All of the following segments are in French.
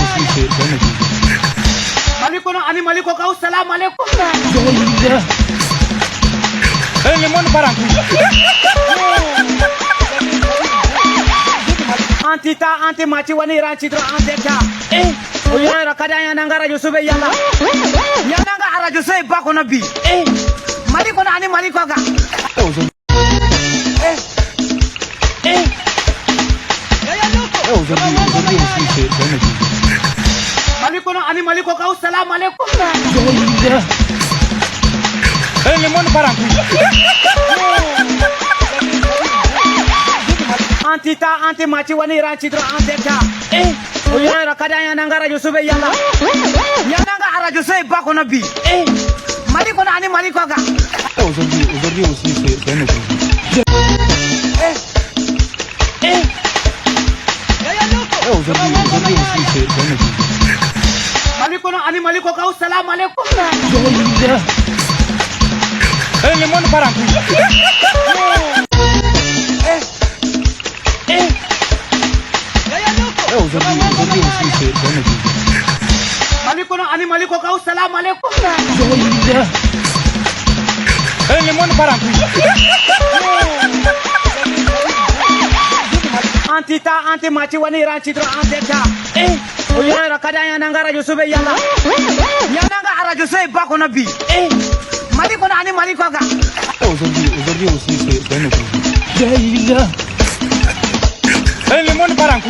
aussi, c'est magnifique. Malikono ani maliko ka assalamu alaikum. Le monde parent. Antita anti machi wani ranchitro anteta. Oyara kadanya nangara Yusube yalla. Yananga ara Yusube bako na bi. Malikono ani maliko ka. Aujourd'hui aussi, c'est magnifique. Malikono ani maliko ka assalamu alaikum. Le monde parent. Antita anti machi wani ranchitro anteta. Oyara kadanya nangara Yusube yalla. Yananga ara Yusube bako na bi. Malikono ani maliko ka. Aujourd'hui aussi, c'est magnifique. Aujourd'hui aussi, c'est magnifique. Malikono ani maliko ka assalamu alaikum. Le monde parent. Aujourd'hui aussi, c'est magnifique. Malikono ani maliko ka assalamu alaikum. Le monde parent. Antita anti machi wani ranchitro anteta. Oyara kadanya nangara Yusube yalla. Yananga ara Yusube bako na bi. Malikono ani maliko ka. Aujourd'hui aussi, c'est magnifique. Le monde parent.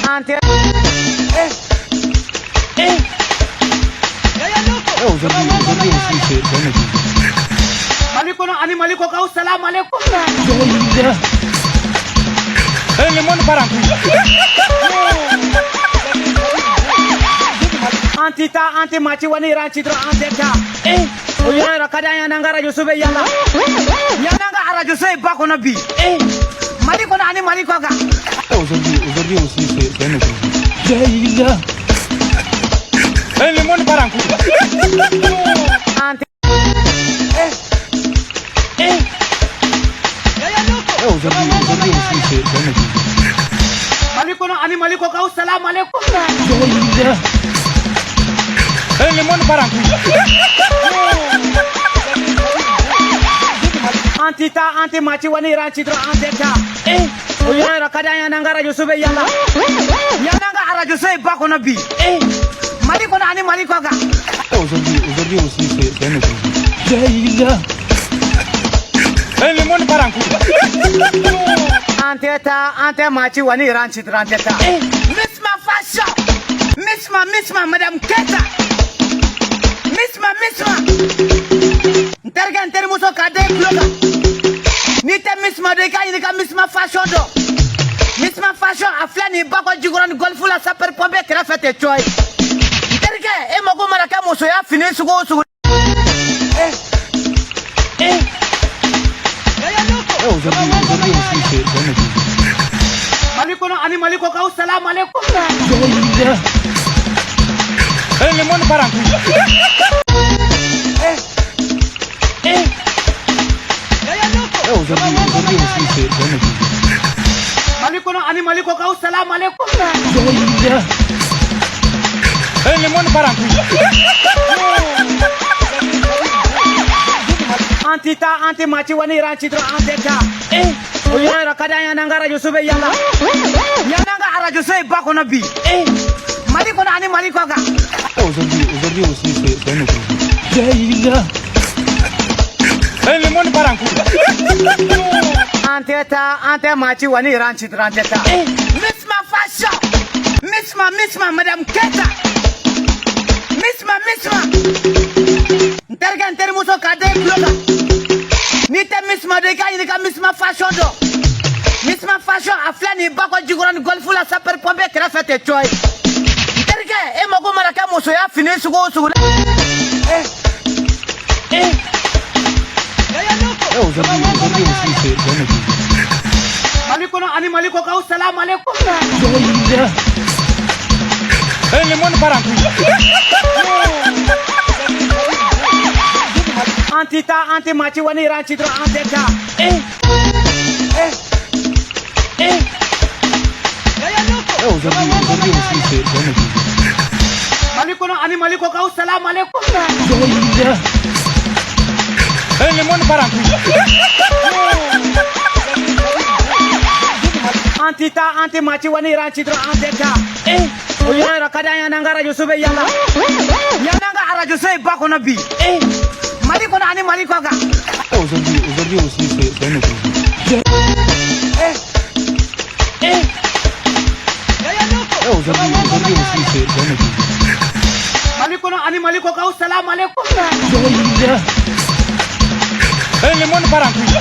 Ante. Aujourd'hui aussi, c'est magnifique. Malikono ani maliko ka assalamu alaikum. Le monde parent. Antita anti machi wani ranchitro anteta. Oyara kadanya nangara Yusube yalla. Yananga ara Yusube bako na bi. Malikono ani maliko ka. Aujourd'hui aussi, c'est magnifique. Le monde parent. Ante. Aujourd'hui aussi, c'est magnifique. Malikono ani maliko ka assalamu alaikum. Le monde parent. Antita anti machi wani ranchitro anteta. Oyara kadanya nangara Yusube yalla. Yananga ara Yusube bako na bi. Malikono ani maliko ka. Aujourd'hui aussi, c'est magnifique. Le monde parent. Anteta ante machi wani ranchitro anteta. Miss ma fashion. Miss ma Madame Keta. Miss ma. Nterga nteri muso kade kloga. Nite Miss ma de ka inika Miss ma fashion do. Miss ma fashion aflani bako jiguran golfu la saper pombe krafete choy. Nterga e mogo maraka muso ya fini sugo. Aujourd'hui aussi, c'est magnifique. Malikono ani maliko ka assalamu alaikum. Le monde parent. Aujourd'hui aussi, c'est magnifique. Malikono ani maliko ka assalamu alaikum. Le monde parent. Antita anti machi wani ranchitro anteta. Oyara kadanya nangara Yusube yalla. Yananga ara Yusube bako na bi. Malikono ani maliko ka. Aujourd'hui aussi, c'est magnifique. Le monde parent. Anteta ante machi wani ranchitro anteta. Miss ma fashion. Miss ma Madame Keta. Miss ma. Nterga nteri muso kade kloga. Nite Miss ma de ka inika Miss ma fashion do. Miss ma fashion aflani bako jiguran golfu la saper pombe krafete choy. Nterga e mogo maraka muso ya fini sugo. Aujourd'hui aussi, c'est magnifique. Malikono ani maliko ka assalamu alaikum. Le monde parent. Antita anti machi wani ranchitro anteta. Aujourd'hui aussi, c'est un autre. Malikono ani maliko ka salam alaikum. Le monde part en couille. Antita anti machi wani ranchitro anteka. Oyara kadanya nangara Yusube yala. Yananga ara Yusube bako na bi. Malikono ani maliko ka. Aujourd'hui aussi, c'est un autre. Aujourd'hui aussi, c'est un autre. Malikono ani maliko ka salam alaikum. Le monde part en couille.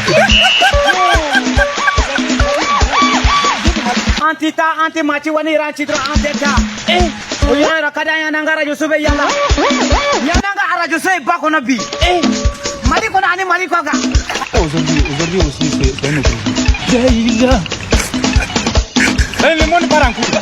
Antita anti machi wani ranchitro anteka. Oyara kadanya nangara Yusube yala. Yananga ara Yusube bako na bi. Malikono ani maliko ka. Aujourd'hui aussi, c'est un autre. Le monde part en couille.